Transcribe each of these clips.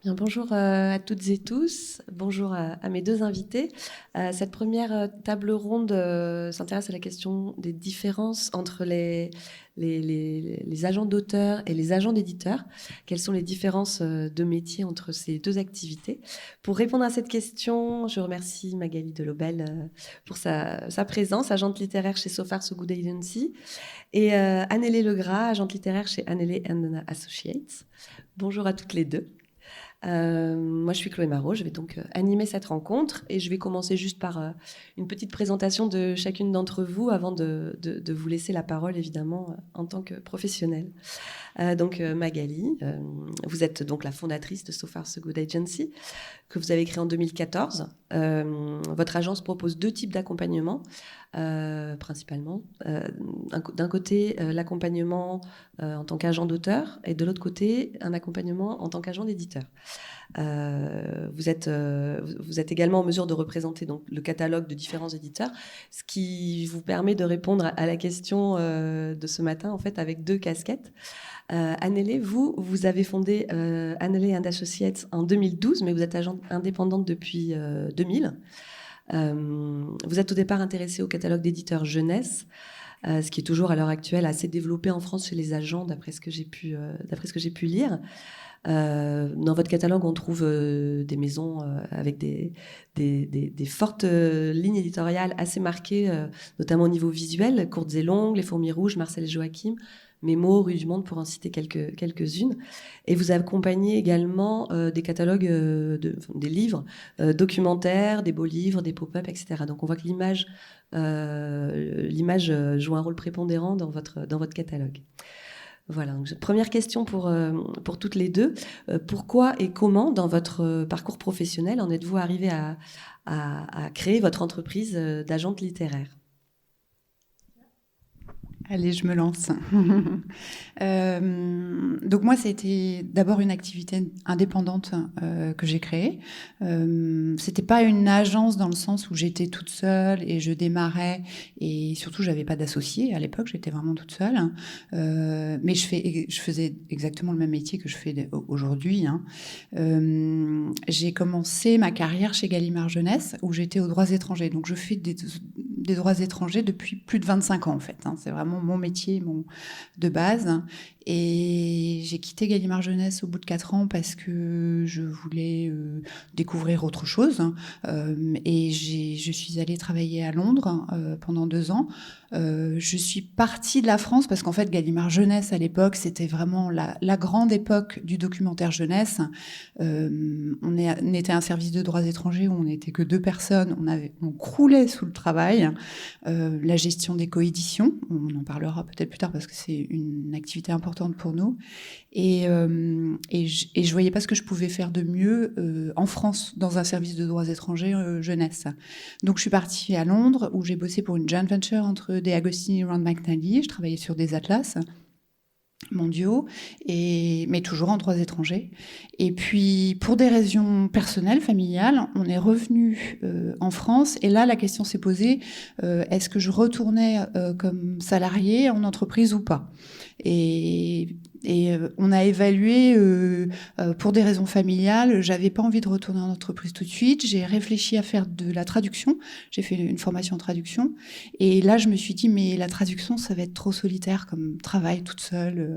Bien, bonjour à toutes et tous. Bonjour à mes deux invités. Cette première table ronde s'intéresse à la question des différences entre les agents d'auteurs et les agents d'éditeurs. Quelles sont les différences de métier entre ces deux activités? Pour répondre à cette question, je remercie Magali Delobel pour sa présence, agente littéraire chez So Far So Good Agency, et Annelé Legras, agente littéraire chez Annelé & Associates. Bonjour à toutes les deux. Moi, je suis Chloé Marot, je vais donc animer cette rencontre et je vais commencer juste par une petite présentation de chacune d'entre vous avant de vous laisser la parole, évidemment, en tant que professionnelle. Donc Magali, vous êtes donc la fondatrice de So Far So Good Agency, que vous avez créée en 2014. Votre agence propose deux types d'accompagnement, principalement. D'un côté, l'accompagnement en tant qu'agent d'auteur et de l'autre côté, un accompagnement en tant qu'agent d'éditeur. Vous êtes également en mesure de représenter donc, le catalogue de différents éditeurs, ce qui vous permet de répondre à la question de ce matin, en fait, avec deux casquettes. Annelé, vous avez fondé Annelé & Associates en 2012, mais vous êtes agente indépendante depuis 2000. Vous êtes au départ intéressée au catalogue d'éditeurs jeunesse, ce qui est toujours à l'heure actuelle assez développé en France chez les agents, d'après ce que j'ai pu lire. Dans votre catalogue, on trouve des maisons avec des fortes lignes éditoriales assez marquées, notamment au niveau visuel, Courtes et Longues, Les Fourmis Rouges, Marcel et Joachim, Mémo, Rue du Monde, pour en citer quelques-unes. Et vous accompagnez également des catalogues, des livres documentaires, des beaux livres, des pop-up, etc. Donc on voit que l'image joue un rôle prépondérant dans votre catalogue. Voilà, donc, première question pour toutes les deux. Pourquoi et comment, dans votre parcours professionnel, en êtes-vous arrivé à créer votre entreprise d'agente littéraire ? Allez, je me lance. Donc moi, c'était d'abord une activité indépendante que j'ai créée. C'était pas une agence dans le sens où j'étais toute seule et je démarrais, et surtout j'avais pas d'associé à l'époque, j'étais vraiment toute seule. Mais je faisais exactement le même métier que je fais aujourd'hui. J'ai commencé ma carrière chez Gallimard Jeunesse où j'étais aux droits étrangers. Donc je fais des droits étrangers depuis plus de 25 ans en fait. C'est vraiment mon métier de base. Et j'ai quitté Gallimard Jeunesse au bout de 4 ans parce que je voulais découvrir autre chose. Et je suis allée travailler à Londres pendant 2 ans. Je suis partie de la France parce qu'en fait, Gallimard Jeunesse, à l'époque, c'était vraiment la grande époque du documentaire jeunesse. On était un service de droits étrangers où on n'était que 2 personnes. On croulait sous le travail. La gestion des coéditions, on en parlera peut-être plus tard parce que c'est une activité importante pour nous. Et je voyais pas ce que je pouvais faire de mieux en France dans un service de droits étrangers jeunesse. Donc je suis partie à Londres où j'ai bossé pour une joint venture entre De Agostini et Rand McNally. Je travaillais sur des atlas mondiaux, mais toujours en droits étrangers. Et puis, pour des raisons personnelles, familiales, on est revenu en France. Et là, la question s'est posée, est-ce que je retournais comme salarié en entreprise ou pas ? Et on a évalué, pour des raisons familiales, j'avais pas envie de retourner en entreprise tout de suite. J'ai réfléchi à faire de la traduction. J'ai fait une formation en traduction. Et là, je me suis dit, mais la traduction, ça va être trop solitaire comme travail toute seule,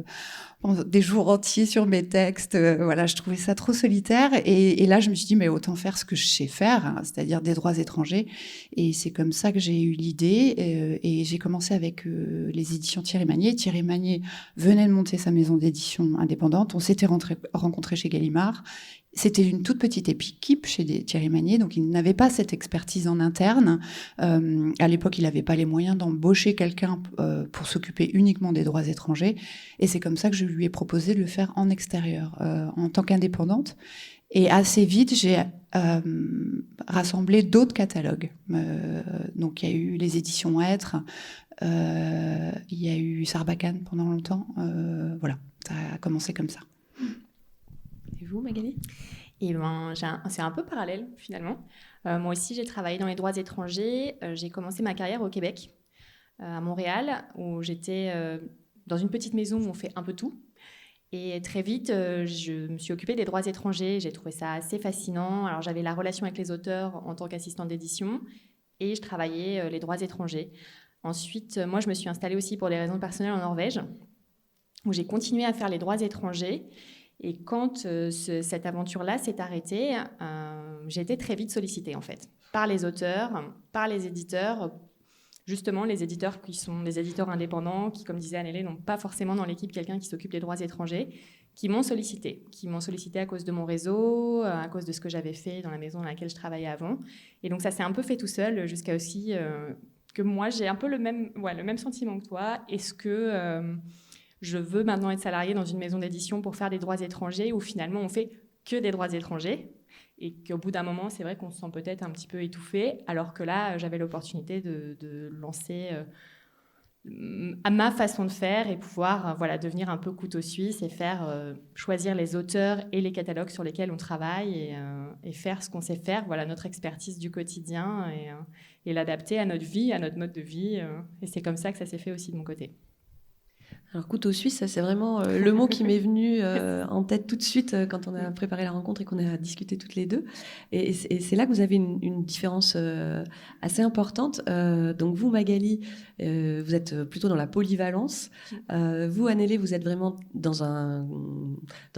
des jours entiers sur mes textes. Voilà, je trouvais ça trop solitaire. Et là, je me suis dit, mais autant faire ce que je sais faire, hein, c'est-à-dire des droits étrangers. Et c'est comme ça que j'ai eu l'idée. Et j'ai commencé avec les éditions Thierry Magnier. Thierry Magnier venait de monter sa maison d'édition indépendante. On s'était rencontrés chez Gallimard. C'était une toute petite équipe chez Thierry Magnier, donc il n'avait pas cette expertise en interne. À l'époque, il n'avait pas les moyens d'embaucher quelqu'un pour s'occuper uniquement des droits étrangers. Et c'est comme ça que je lui ai proposé de le faire en extérieur, en tant qu'indépendante. Et assez vite, j'ai rassemblé d'autres catalogues. Donc il y a eu les éditions Être, il y a eu Sarbacane pendant longtemps. Voilà, ça a commencé comme ça. Et vous, Magali ? Et ben, c'est un peu parallèle finalement. Moi aussi, j'ai travaillé dans les droits étrangers. J'ai commencé ma carrière au Québec, à Montréal, où j'étais dans une petite maison où on fait un peu tout. Et très vite, je me suis occupée des droits étrangers. J'ai trouvé ça assez fascinant. Alors, j'avais la relation avec les auteurs en tant qu'assistante d'édition et je travaillais les droits étrangers. Ensuite, moi, je me suis installée aussi pour des raisons personnelles en Norvège, où j'ai continué à faire les droits étrangers. Et quand cette aventure-là s'est arrêtée, j'ai été très vite sollicitée, en fait, par les auteurs, par les éditeurs. Justement, les éditeurs qui sont des éditeurs indépendants, qui, comme disait Annelé, n'ont pas forcément dans l'équipe quelqu'un qui s'occupe des droits étrangers, qui m'ont sollicité à cause de mon réseau, à cause de ce que j'avais fait dans la maison dans laquelle je travaillais avant. Et donc ça s'est un peu fait tout seul, jusqu'à aussi que moi, j'ai un peu le même sentiment que toi. Est-ce que je veux maintenant être salariée dans une maison d'édition pour faire des droits étrangers, où finalement on fait que des droits étrangers ? Et qu'au bout d'un moment, c'est vrai qu'on se sent peut-être un petit peu étouffé, alors que là, j'avais l'opportunité de lancer à ma façon de faire et pouvoir devenir un peu couteau suisse et faire choisir les auteurs et les catalogues sur lesquels on travaille et faire ce qu'on sait faire, notre expertise du quotidien et l'adapter à notre vie, à notre mode de vie. Et c'est comme ça que ça s'est fait aussi de mon côté. Alors, couteau suisse, ça, c'est vraiment le mot qui m'est venu en tête tout de suite quand on a préparé la rencontre et qu'on a discuté toutes les deux. Et c'est là que vous avez une différence assez importante. Donc, vous, Magali, vous êtes plutôt dans la polyvalence. Vous, Annelé, vous êtes vraiment dans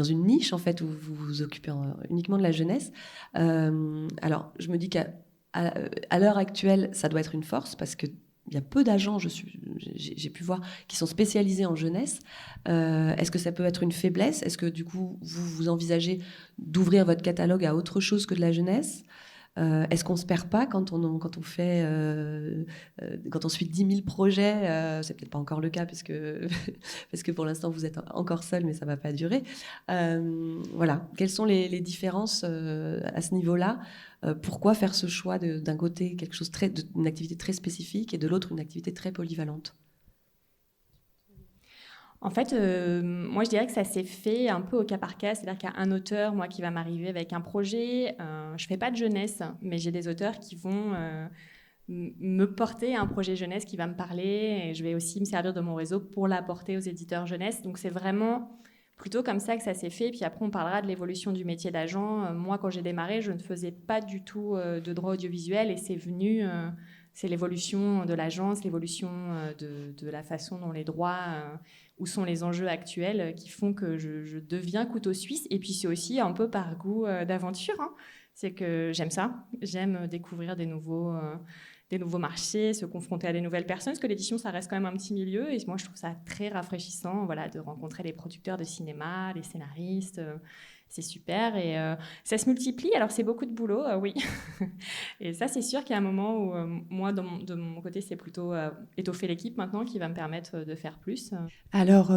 une niche, en fait, où vous vous occupez uniquement de la jeunesse. Alors, je me dis qu'à l'heure actuelle, ça doit être une force parce que il y a peu d'agents, j'ai pu voir, qui sont spécialisés en jeunesse. Est-ce que ça peut être une faiblesse ? Est-ce que du coup, vous envisagez d'ouvrir votre catalogue à autre chose que de la jeunesse ? Est-ce qu'on ne se perd pas quand on suit 10 000 projets c'est peut-être pas encore le cas parce que pour l'instant vous êtes encore seul, mais ça ne va pas durer. Voilà. Quelles sont les différences à ce niveau-là ? Pourquoi faire ce choix d'un côté quelque chose d'une activité très spécifique et de l'autre une activité très polyvalente ? En fait, moi, je dirais que ça s'est fait un peu au cas par cas. C'est-à-dire qu'il y a un auteur, moi, qui va m'arriver avec un projet. Je ne fais pas de jeunesse, mais j'ai des auteurs qui vont me porter un projet jeunesse qui va me parler. Et je vais aussi me servir de mon réseau pour l'apporter aux éditeurs jeunesse. Donc, c'est vraiment plutôt comme ça que ça s'est fait. Puis après, on parlera de l'évolution du métier d'agent. Moi, quand j'ai démarré, je ne faisais pas du tout de droit audiovisuel. Et c'est venu... c'est l'évolution de l'agence, l'évolution de la façon dont les droits, où sont les enjeux actuels qui font que je deviens couteau suisse. Et puis c'est aussi un peu par goût d'aventure. Hein. C'est que j'aime ça. J'aime découvrir des nouveaux marchés, se confronter à des nouvelles personnes, parce que l'édition, ça reste quand même un petit milieu. Et moi, je trouve ça très rafraîchissant de rencontrer les producteurs de cinéma, les scénaristes. C'est super et ça se multiplie. Alors, c'est beaucoup de boulot, oui. Et ça, c'est sûr qu'il y a un moment où, moi, de mon côté, c'est plutôt étoffer l'équipe maintenant qui va me permettre de faire plus. Alors,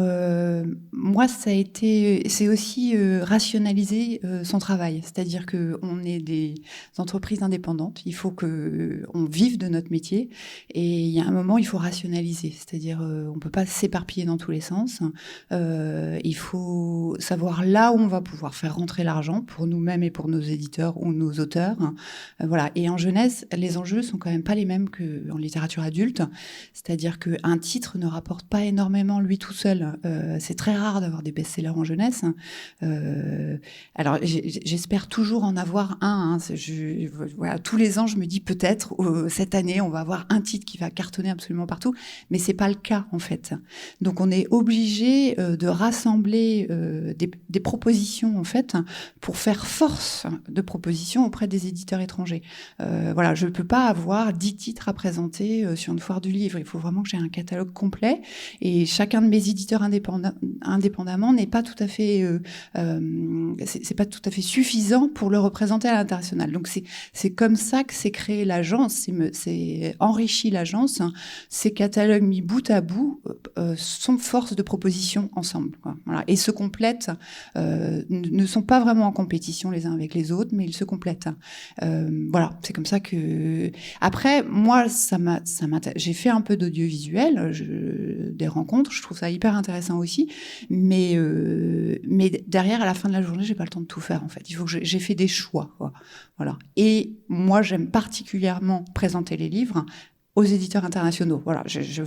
moi, c'est aussi rationaliser son travail. C'est-à-dire qu'on est des entreprises indépendantes. Il faut qu'on vive de notre métier. Et il y a un moment, il faut rationaliser. C'est-à-dire, on ne peut pas s'éparpiller dans tous les sens. Il faut savoir là où on va pouvoir faire rentrer l'argent pour nous-mêmes et pour nos éditeurs ou nos auteurs. Voilà. Et en jeunesse, les enjeux sont quand même pas les mêmes qu'en littérature adulte. C'est-à-dire qu'un titre ne rapporte pas énormément lui tout seul. C'est très rare d'avoir des best-sellers en jeunesse. Alors, j'espère toujours en avoir un. Voilà, tous les ans, je me dis peut-être cette année, on va avoir un titre qui va cartonner absolument partout, mais c'est pas le cas en fait. Donc, on est obligé de rassembler des propositions en fait pour faire force de propositions auprès des éditeurs étrangers. Voilà, je peux pas avoir 10 titres à présenter sur une foire du livre. Il faut vraiment que j'ai un catalogue complet. Et chacun de mes éditeurs indépendamment n'est pas tout à fait, c'est pas tout à fait suffisant pour le représenter à l'international. Donc c'est comme ça que s'est créée l'agence, c'est enrichi l'agence. Ces catalogues mis bout à bout sont force de proposition ensemble. Quoi. Voilà. Et se complètent, ne sont pas vraiment en compétition les uns avec les autres, mais ils se complètent. Voilà, c'est comme ça que... Après, moi, j'ai fait un peu d'audiovisuel, des rencontres, je trouve ça hyper intéressant aussi, mais derrière, à la fin de la journée, j'ai pas le temps de tout faire, en fait. Il faut que j'ai fait des choix, quoi. Voilà. Et moi, j'aime particulièrement présenter les livres aux éditeurs internationaux. Voilà, je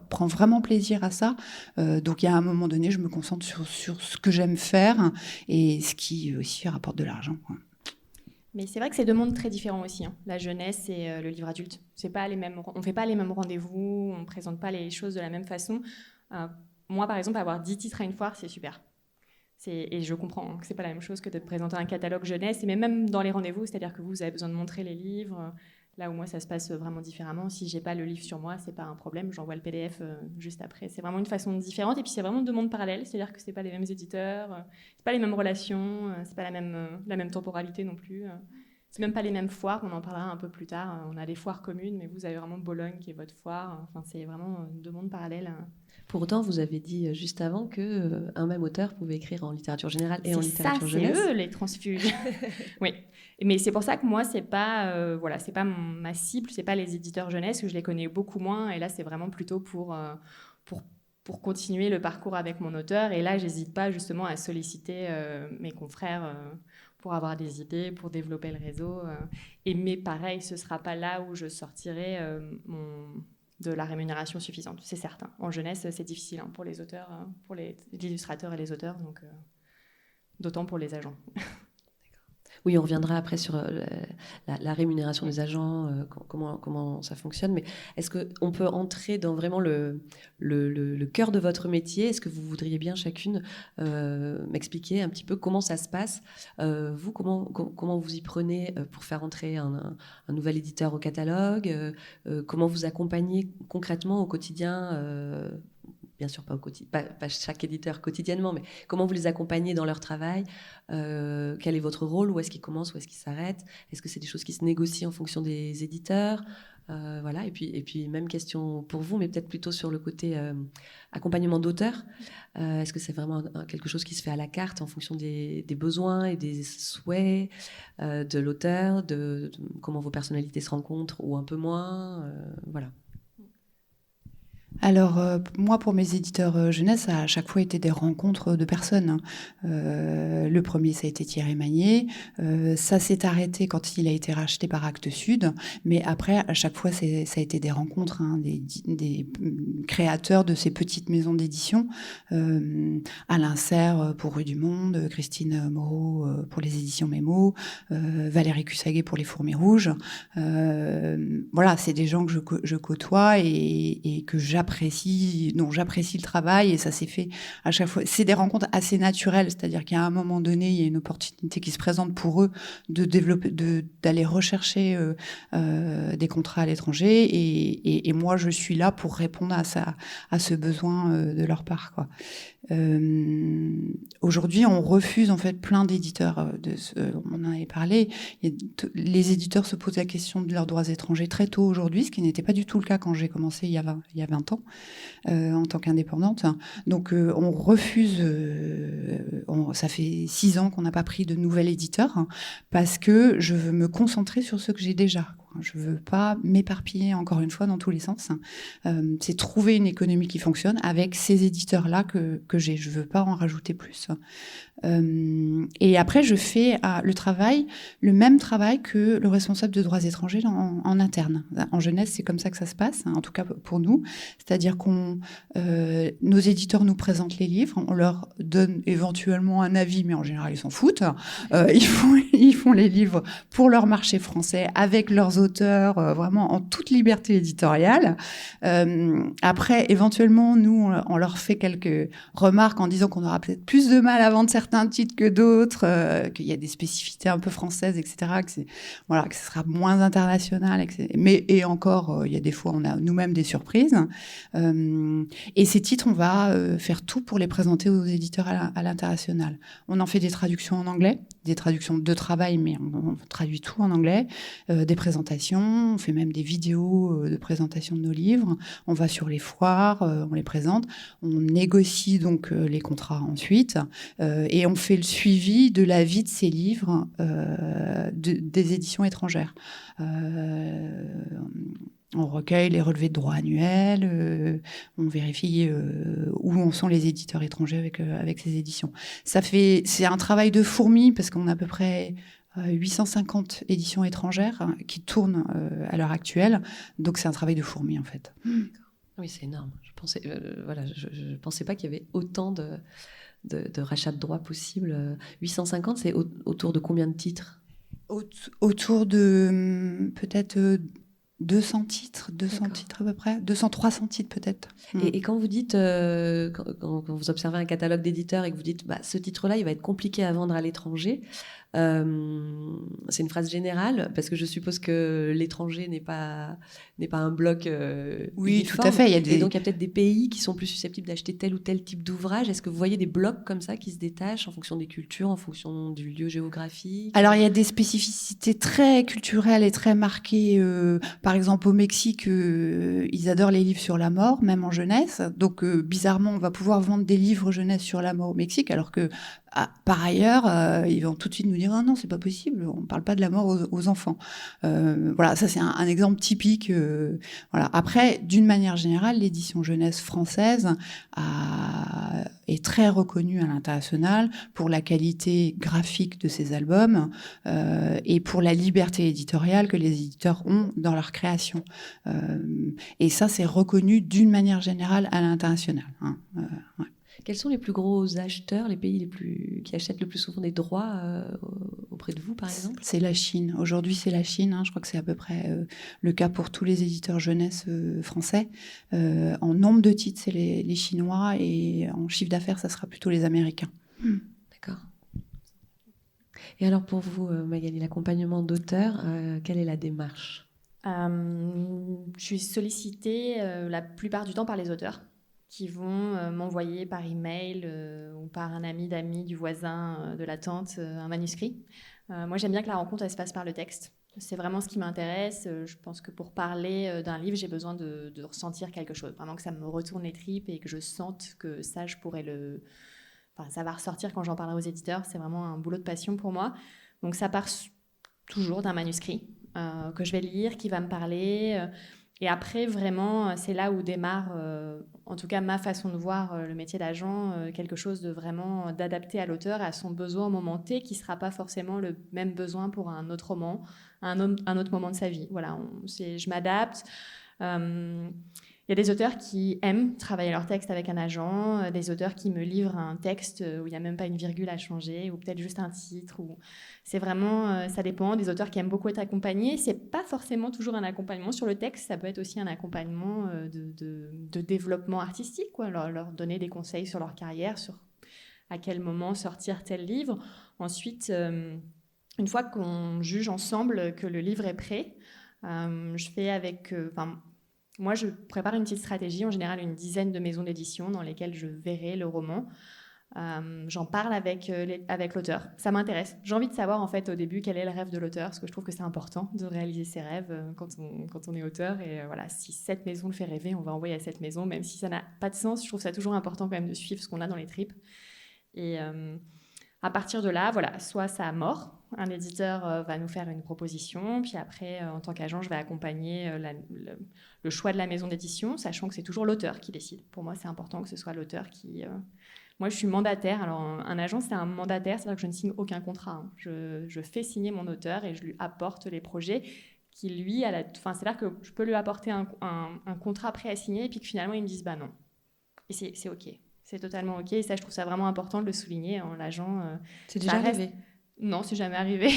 prends vraiment plaisir à ça. Donc, il y a un moment donné, je me concentre sur ce que j'aime faire et ce qui aussi rapporte de l'argent. Mais c'est vrai que c'est deux mondes très différents aussi, hein. La jeunesse et le livre adulte. C'est pas on ne fait pas les mêmes rendez-vous, on ne présente pas les choses de la même façon. Moi, par exemple, avoir 10 titres à une foire, c'est super. Et je comprends que ce n'est pas la même chose que de présenter un catalogue jeunesse, mais même dans les rendez-vous, c'est-à-dire que vous avez besoin de montrer les livres. Là où moi, ça se passe vraiment différemment. Si je n'ai pas le livre sur moi, ce n'est pas un problème, j'envoie le PDF juste après. C'est vraiment une façon différente. Et puis, c'est vraiment deux mondes parallèles, c'est-à-dire que ce n'est pas les mêmes éditeurs, ce n'est pas les mêmes relations, ce n'est pas la même temporalité non plus. C'est même pas les mêmes foires, on en parlera un peu plus tard. On a des foires communes, mais vous avez vraiment Bologne qui est votre foire. Enfin, c'est vraiment deux mondes parallèles. Pour autant, vous avez dit juste avant qu'un même auteur pouvait écrire en littérature générale et en littérature jeunesse. C'est eux les transfuges. Oui, mais c'est pour ça que moi, c'est pas ma cible, c'est pas les éditeurs jeunesse, que je les connais beaucoup moins. Et là, c'est vraiment plutôt pour continuer le parcours avec mon auteur. Et là, j'hésite pas justement à solliciter mes confrères pour avoir des idées, pour développer le réseau. Mais pareil, ce sera pas là où je sortirai de la rémunération suffisante, c'est certain. En jeunesse, c'est difficile pour les auteurs, pour les illustrateurs et les auteurs, donc d'autant pour les agents. Oui, on reviendra après sur la rémunération des agents, comment ça fonctionne. Mais est-ce qu'on peut entrer dans vraiment le cœur de votre métier ? Est-ce que vous voudriez bien chacune m'expliquer un petit peu comment ça se passe ? Vous, comment vous y prenez pour faire entrer un nouvel éditeur au catalogue ? Comment vous accompagnez concrètement au quotidien bien sûr, pas chaque éditeur quotidiennement, mais comment vous les accompagnez dans leur travail ? Quel est votre rôle ? Où est-ce qu'ils commencent ? Où est-ce qu'ils s'arrêtent ? Est-ce que c'est des choses qui se négocient en fonction des éditeurs ? Voilà. Et puis, même question pour vous, mais peut-être plutôt sur le côté accompagnement d'auteur. Est-ce que c'est vraiment quelque chose qui se fait à la carte en fonction des besoins et des souhaits de l'auteur, de comment vos personnalités se rencontrent ou un peu moins ? Voilà. Alors, moi, pour mes éditeurs jeunesse, ça a à chaque fois été des rencontres de personnes. Le premier, ça a été Thierry Magnier. Ça s'est arrêté quand il a été racheté par Actes Sud. Mais après, à chaque fois, ça a été des rencontres, des créateurs de ces petites maisons d'édition. Alain Serre pour Rue du Monde, Christine Moreau pour les éditions Mémo, Valérie Cussaguet pour les Fourmis Rouges. Voilà, c'est des gens que je côtoie et que j'apprécie le travail, et ça s'est fait à chaque fois. C'est des rencontres assez naturelles, c'est-à-dire qu'à un moment donné, il y a une opportunité qui se présente pour eux d'aller rechercher des contrats à l'étranger, et moi je suis là pour répondre à ce besoin de leur part, quoi. Aujourd'hui, on refuse en fait plein d'éditeurs. On en avait parlé. Les éditeurs se posent la question de leurs droits étrangers très tôt aujourd'hui, ce qui n'était pas du tout le cas quand j'ai commencé il y a 20 ans en tant qu'indépendante. Donc, on refuse. Ça fait 6 ans qu'on n'a pas pris de nouvel éditeur parce que je veux me concentrer sur ce que j'ai déjà. Je ne veux pas m'éparpiller encore une fois dans tous les sens. C'est trouver une économie qui fonctionne avec ces éditeurs-là que j'ai. Je ne veux pas en rajouter plus. Et après, je fais le même travail que le responsable de droits étrangers en interne. En jeunesse, c'est comme ça que ça se passe, en tout cas pour nous. C'est-à-dire nos éditeurs nous présentent les livres, on leur donne éventuellement un avis, mais en général, ils s'en foutent. Ils font les livres pour leur marché français, avec leurs auteurs, vraiment en toute liberté éditoriale. Après, éventuellement, nous, on leur fait quelques remarques en disant qu'on aura peut-être plus de mal à vendre certains titres que d'autres, qu'il y a des spécificités un peu françaises, etc., que ce sera moins international, et encore, il y a des fois, on a nous-mêmes des surprises. Et ces titres, on va faire tout pour les présenter aux éditeurs à l'international. On en fait des traductions en anglais, des traductions de travail, mais on traduit tout en anglais, des présentations, on fait même des vidéos de présentation de nos livres, on va sur les foires, on les présente, on négocie donc les contrats ensuite, et on fait le suivi de la vie de ces livres des éditions étrangères. On recueille les relevés de droits annuels, on vérifie où en sont les éditeurs étrangers avec ces éditions. C'est un travail de fourmi parce qu'on a à peu près 850 éditions étrangères qui tournent à l'heure actuelle. Donc, c'est un travail de fourmi, en fait. Oui, c'est énorme. Je pensais pas qu'il y avait autant de rachats de droits possibles. 850, c'est autour de combien de titres? Autour de peut-être 200 titres, 200 D'accord. titres à peu près, 200, 300 titres peut-être. Et quand vous dites, quand vous observez un catalogue d'éditeurs et que vous dites, ce titre-là, il va être compliqué à vendre à l'étranger, c'est une phrase générale, parce que je suppose que l'étranger n'est pas un bloc Oui, uniforme. tout à fait. Et donc, il y a peut-être des pays qui sont plus susceptibles d'acheter tel ou tel type d'ouvrage. Est-ce que vous voyez des blocs comme ça qui se détachent en fonction des cultures, en fonction du lieu géographique? Alors, il y a des spécificités très culturelles et très marquées. Par exemple, au Mexique, ils adorent les livres sur la mort, même en jeunesse. Donc, bizarrement, on va pouvoir vendre des livres jeunesse sur la mort au Mexique, alors que par ailleurs, ils vont tout de suite nous dire « Ah non, c'est pas possible, on ne parle pas de la mort aux enfants ». Voilà, ça c'est un exemple typique. Voilà. Après, d'une manière générale, l'édition jeunesse française est très reconnue à l'international pour la qualité graphique de ses albums et pour la liberté éditoriale que les éditeurs ont dans leur création. Et ça, c'est reconnu d'une manière générale à l'international. Ouais. Quels sont les plus gros acheteurs, les pays qui achètent le plus souvent des droits auprès de vous, par exemple? C'est la Chine. Aujourd'hui, c'est la Chine. Je crois que c'est à peu près le cas pour tous les éditeurs jeunesse français. En nombre de titres, c'est les Chinois, et en chiffre d'affaires, ça sera plutôt les Américains. D'accord. Et alors pour vous, Magali, l'accompagnement d'auteur, quelle est la démarche? Je suis sollicitée la plupart du temps par les auteurs qui vont m'envoyer par email ou par un ami d'amis du voisin, de la tante, un manuscrit. Moi, j'aime bien que la rencontre, elle se passe par le texte. C'est vraiment ce qui m'intéresse. Je pense que pour parler d'un livre, j'ai besoin de ressentir quelque chose. Vraiment que ça me retourne les tripes et que je sente que ça, je pourrais ça va ressortir quand j'en parlerai aux éditeurs. C'est vraiment un boulot de passion pour moi. Donc, ça part toujours d'un manuscrit que je vais lire, qui va me parler. Et après, vraiment, c'est là où démarre, en tout cas ma façon de voir le métier d'agent, quelque chose de vraiment d'adapté à l'auteur et à son besoin au moment T, qui ne sera pas forcément le même besoin pour un autre roman, un autre moment de sa vie. Voilà, je m'adapte. Il y a des auteurs qui aiment travailler leur texte avec un agent, des auteurs qui me livrent un texte où il n'y a même pas une virgule à changer, ou peut-être juste un titre. C'est vraiment, ça dépend. Des auteurs qui aiment beaucoup être accompagnés. C'est pas forcément toujours un accompagnement sur le texte, ça peut être aussi un accompagnement de développement artistique, quoi. Leur donner des conseils sur leur carrière, sur à quel moment sortir tel livre. Ensuite, une fois qu'on juge ensemble que le livre est prêt, je fais avec... moi, je prépare une petite stratégie, en général une dizaine de maisons d'édition dans lesquelles je verrai le roman. J'en parle avec l'auteur. Ça m'intéresse. J'ai envie de savoir, en fait, au début, quel est le rêve de l'auteur, parce que je trouve que c'est important de réaliser ses rêves quand on est auteur. Et voilà, si cette maison le fait rêver, on va envoyer à cette maison, même si ça n'a pas de sens. Je trouve ça toujours important quand même de suivre ce qu'on a dans les tripes. Et à partir de là, voilà, soit ça a mort. Un éditeur va nous faire une proposition, puis après, en tant qu'agent, je vais accompagner le choix de la maison d'édition, sachant que c'est toujours l'auteur qui décide. Pour moi, c'est important que ce soit l'auteur qui... Moi, je suis mandataire. Alors, un agent, c'est un mandataire, c'est-à-dire que je ne signe aucun contrat. Je fais signer mon auteur et je lui apporte les projets qui, lui, c'est-à-dire que je peux lui apporter un contrat prêt à signer et puis que finalement, ils me disent « bah non ». Et c'est OK. C'est totalement OK. Et ça, je trouve ça vraiment important de le souligner. L'agent... c'est déjà arrivé? Non, c'est jamais arrivé.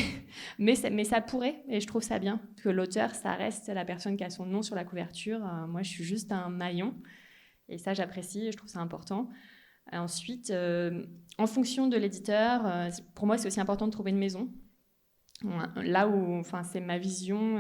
mais ça pourrait, et je trouve ça bien. Que l'auteur, ça reste la personne qui a son nom sur la couverture. Moi, je suis juste un maillon. Et ça, j'apprécie, je trouve ça important. Ensuite, en fonction de l'éditeur, pour moi, c'est aussi important de trouver une maison. Là où, c'est ma vision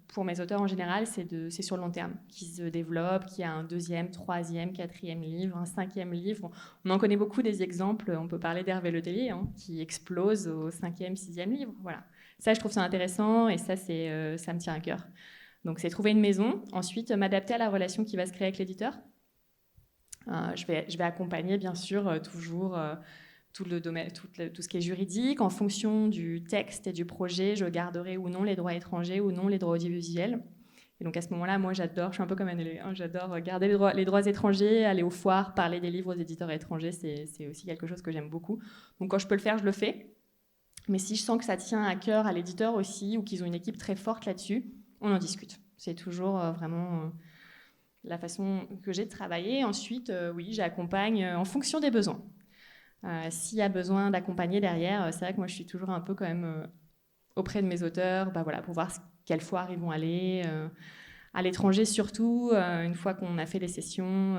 pour mes auteurs en général, c'est sur le long terme, qui se développe, qui a un 2e, 3e, 4e livre, un 5e livre. On en connaît beaucoup des exemples. On peut parler d'Hervé Letellier, qui explose au 5e, 6e livre. Voilà. Ça, je trouve ça intéressant et ça me tient à cœur. Donc, c'est trouver une maison. Ensuite, m'adapter à la relation qui va se créer avec l'éditeur. Je vais accompagner, bien sûr, toujours tout le domaine, tout ce qui est juridique. En fonction du texte et du projet, je garderai ou non les droits étrangers ou non les droits audiovisuels. Et donc à ce moment-là, moi, je suis un peu comme Annelé, j'adore garder les droits étrangers, aller aux foires, parler des livres aux éditeurs étrangers, c'est aussi quelque chose que j'aime beaucoup. Donc quand je peux le faire, je le fais. Mais si je sens que ça tient à cœur à l'éditeur aussi, ou qu'ils ont une équipe très forte là-dessus, on en discute. C'est toujours vraiment la façon que j'ai de travailler. Ensuite, oui, j'accompagne en fonction des besoins. S'il y a besoin d'accompagner derrière, c'est vrai que moi je suis toujours un peu quand même auprès de mes auteurs, pour voir quelles foires ils vont aller. À l'étranger surtout, une fois qu'on a fait des sessions,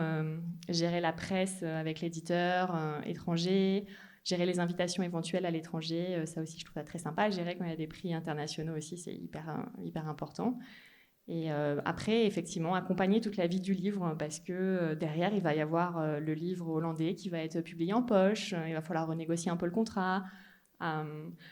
gérer la presse avec l'éditeur étranger, gérer les invitations éventuelles à l'étranger, ça aussi je trouve ça très sympa. Gérer quand il y a des prix internationaux aussi, c'est hyper important. Et après, effectivement, accompagner toute la vie du livre, parce que derrière, il va y avoir le livre hollandais qui va être publié en poche, il va falloir renégocier un peu le contrat,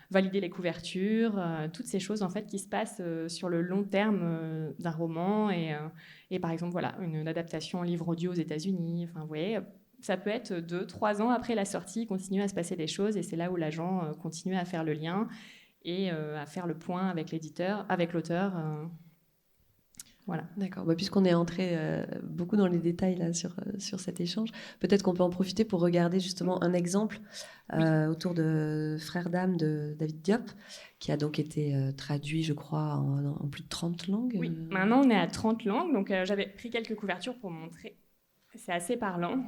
valider les couvertures, toutes ces choses en fait qui se passent sur le long terme d'un roman. Et par exemple, voilà, une adaptation en livre audio aux États-Unis. Enfin, vous voyez, ça peut être 2-3 ans après la sortie, il continue à se passer des choses, et c'est là où l'agent continue à faire le lien et à faire le point avec l'éditeur, avec l'auteur. Voilà. D'accord. Puisqu'on est entré beaucoup dans les détails là, sur cet échange, peut-être qu'on peut en profiter pour regarder justement un exemple autour de Frères d'âme de David Diop, qui a donc été traduit, je crois, en plus de 30 langues. Oui, maintenant on est à 30 langues, donc j'avais pris quelques couvertures pour montrer. C'est assez parlant.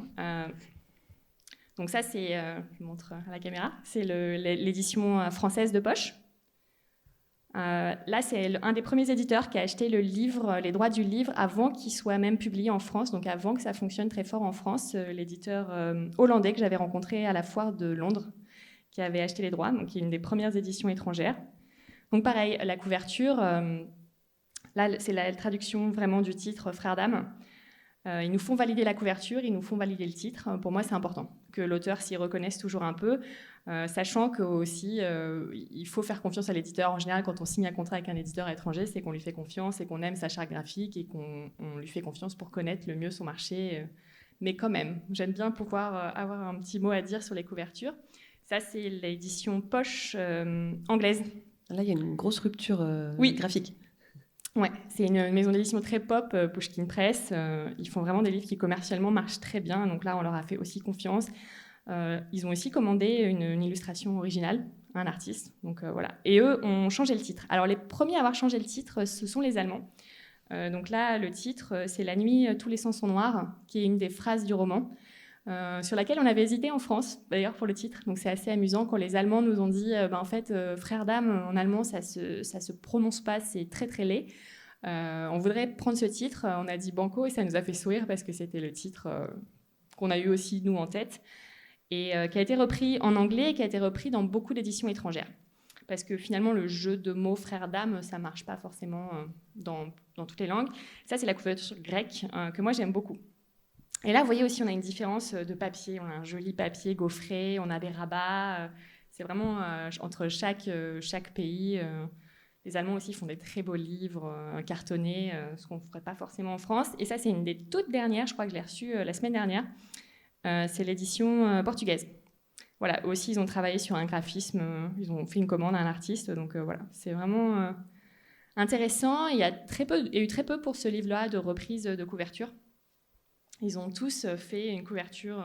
Donc ça, c'est, je montre à la caméra, c'est l'édition française de poche. Là, c'est un des premiers éditeurs qui a acheté le livre, les droits du livre, avant qu'il soit même publié en France, donc avant que ça fonctionne très fort en France. L'éditeur hollandais que j'avais rencontré à la foire de Londres, qui avait acheté les droits, donc qui est une des premières éditions étrangères. Donc pareil, la couverture, là, c'est la traduction vraiment du titre Frères d'âme. Ils nous font valider la couverture, ils nous font valider le titre. Pour moi, c'est important que l'auteur s'y reconnaisse toujours un peu, sachant qu'aussi, il faut faire confiance à l'éditeur. En général, quand on signe un contrat avec un éditeur étranger, c'est qu'on lui fait confiance et qu'on aime sa charte graphique et qu'on lui fait confiance pour connaître le mieux son marché. Mais quand même, j'aime bien pouvoir avoir un petit mot à dire sur les couvertures. Ça, c'est l'édition poche anglaise. Là, il y a une grosse rupture graphique. Ouais, c'est une maison d'édition très pop, Pushkin Press. Ils font vraiment des livres qui commercialement marchent très bien. Donc là, on leur a fait aussi confiance. Ils ont aussi commandé une illustration originale à un artiste. Donc voilà. Et eux ont changé le titre. Alors les premiers à avoir changé le titre, ce sont les Allemands. Donc là, le titre, c'est La nuit, tous les sens sont noirs, qui est une des phrases du roman, sur laquelle on avait hésité en France, d'ailleurs, pour le titre. Donc c'est assez amusant quand les Allemands nous ont dit en fait, Frères d'âme, en allemand, ça se prononce pas, c'est très très laid. On voudrait prendre ce titre, on a dit banco, et ça nous a fait sourire parce que c'était le titre qu'on a eu aussi nous en tête, et qui a été repris en anglais et qui a été repris dans beaucoup d'éditions étrangères. Parce que finalement, le jeu de mots Frères d'âme, ça marche pas forcément dans toutes les langues. Ça, c'est la couverture grecque que moi j'aime beaucoup. Et là, vous voyez aussi, on a une différence de papier. On a un joli papier gaufré, on a des rabats. C'est vraiment entre chaque pays. Les Allemands aussi font des très beaux livres cartonnés, ce qu'on ne ferait pas forcément en France. Et ça, c'est une des toutes dernières, je crois que je l'ai reçue la semaine dernière. C'est l'édition portugaise. Voilà, aussi, ils ont travaillé sur un graphisme. Ils ont fait une commande à un artiste. Donc voilà, c'est vraiment intéressant. Il y a eu très peu pour ce livre-là de reprise de couverture. Ils ont tous fait une couverture.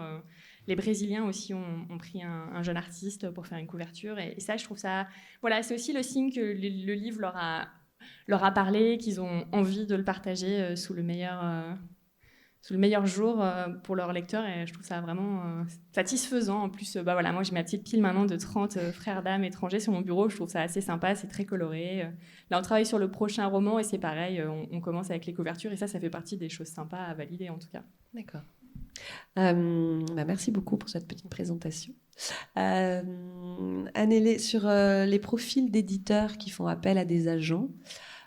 Les Brésiliens aussi ont pris un jeune artiste pour faire une couverture. Et ça, je trouve ça... Voilà, c'est aussi le signe que le livre leur a parlé, qu'ils ont envie de le partager sous le meilleur jour pour leurs lecteurs. Et je trouve ça vraiment satisfaisant. En plus, voilà, moi, j'ai ma petite pile maintenant de 30 frères d'âme étrangers sur mon bureau. Je trouve ça assez sympa, c'est très coloré. Là, on travaille sur le prochain roman et c'est pareil, on commence avec les couvertures. Et ça fait partie des choses sympas à valider, en tout cas. D'accord. Merci beaucoup pour cette petite présentation. Annelé, sur les profils d'éditeurs qui font appel à des agents,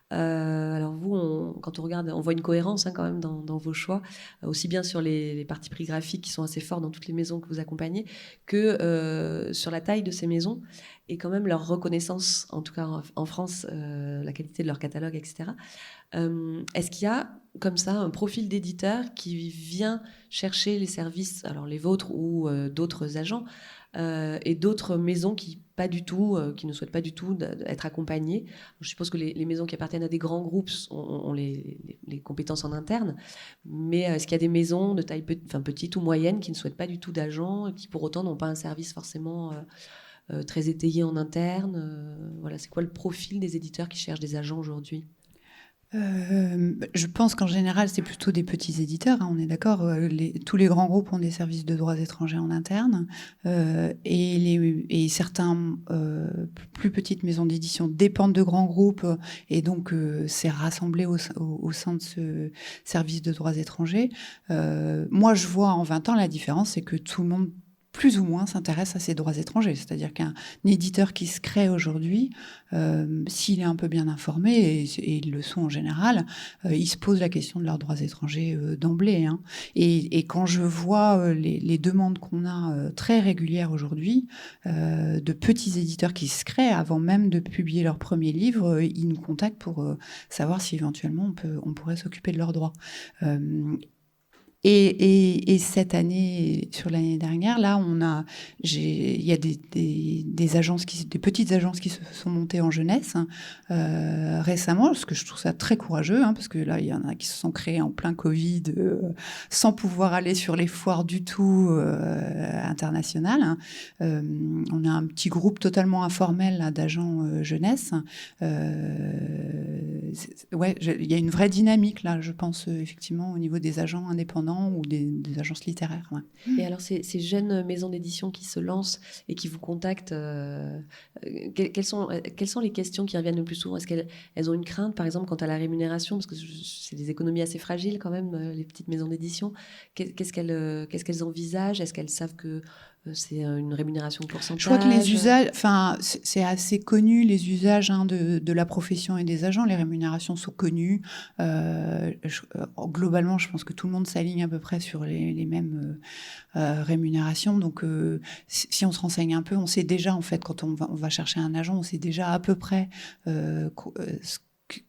alors vous, quand on regarde, on voit une cohérence quand même dans vos choix, aussi bien sur les partis pris graphiques qui sont assez forts dans toutes les maisons que vous accompagnez, que sur la taille de ces maisons et quand même leur reconnaissance, en tout cas en France, la qualité de leur catalogue, etc. Est-ce qu'il y a comme ça un profil d'éditeur qui vient chercher les services, alors les vôtres ou d'autres agents, et d'autres maisons qui ne souhaitent pas du tout être accompagnées? Je suppose que les maisons qui appartiennent à des grands groupes ont les compétences en interne, mais est-ce qu'il y a des maisons de taille petite ou moyenne qui ne souhaitent pas du tout d'agents, qui pour autant n'ont pas un service forcément très étayé en interne. Voilà, c'est quoi le profil des éditeurs qui cherchent des agents aujourd'hui ? Je pense qu'en général, c'est plutôt des petits éditeurs, hein, on est d'accord. Tous les grands groupes ont des services de droits étrangers en interne, et certains plus petites maisons d'édition dépendent de grands groupes, et donc c'est rassemblé au sein de ce service de droits étrangers. Moi, je vois en 20 ans la différence, c'est que tout le monde plus ou moins s'intéresse à ces droits étrangers. C'est-à-dire qu'un éditeur qui se crée aujourd'hui, s'il est un peu bien informé, et ils le sont en général, il se pose la question de leurs droits étrangers d'emblée. Hein. Et quand je vois les demandes qu'on a très régulières aujourd'hui, de petits éditeurs qui se créent, avant même de publier leur premier livre, ils nous contactent pour savoir si éventuellement on pourrait s'occuper de leurs droits. Et cette année, sur l'année dernière, là, il y a des agences des petites agences qui se sont montées en jeunesse récemment, parce que je trouve ça très courageux, hein, parce que là, il y en a qui se sont créés en plein Covid, sans pouvoir aller sur les foires du tout internationales. Hein. On a un petit groupe totalement informel là, d'agents jeunesse. Ouais, il y a une vraie dynamique là, je pense effectivement au niveau des agents indépendants ou des agences littéraires. Ouais. Et alors, ces jeunes maisons d'édition qui se lancent et qui vous contactent, quelles sont les questions qui reviennent le plus souvent ? Est-ce qu'elles ont une crainte, par exemple, quant à la rémunération ? Parce que c'est des économies assez fragiles quand même, les petites maisons d'édition. Qu'est-ce qu'elles envisagent ? Est-ce qu'elles savent que c'est une rémunération au pourcentage ? Je crois que les usages, c'est assez connu, les usages de la profession et des agents. Les rémunérations sont connues. Globalement, je pense que tout le monde s'aligne à peu près sur les mêmes rémunérations. Donc, si on se renseigne un peu, on sait déjà, en fait, quand on va chercher un agent, on sait déjà à peu près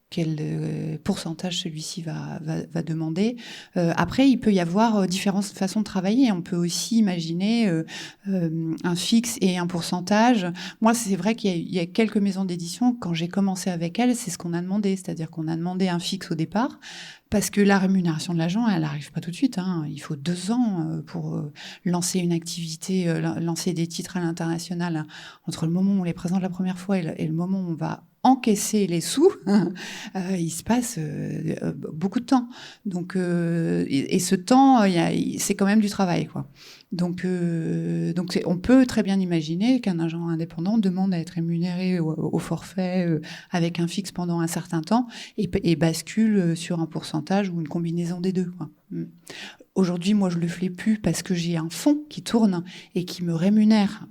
quel pourcentage celui-ci va demander. Après, il peut y avoir différentes façons de travailler. On peut aussi imaginer un fixe et un pourcentage. Moi, c'est vrai qu'il y a quelques maisons d'édition, quand j'ai commencé avec elles, c'est ce qu'on a demandé. C'est-à-dire qu'on a demandé un fixe au départ, parce que la rémunération de l'agent, elle n'arrive pas tout de suite. Hein. Il faut 2 ans pour lancer une activité, lancer des titres à l'international. Entre le moment où on les présente la première fois et le moment où on va encaisser les sous, il se passe beaucoup de temps. Donc, et ce temps, c'est quand même du travail, quoi. Donc on peut très bien imaginer qu'un agent indépendant demande à être rémunéré au forfait avec un fixe pendant un certain temps et bascule sur un pourcentage ou une combinaison des deux, quoi. Aujourd'hui, moi, je le fais plus parce que j'ai un fonds qui tourne et qui me rémunère.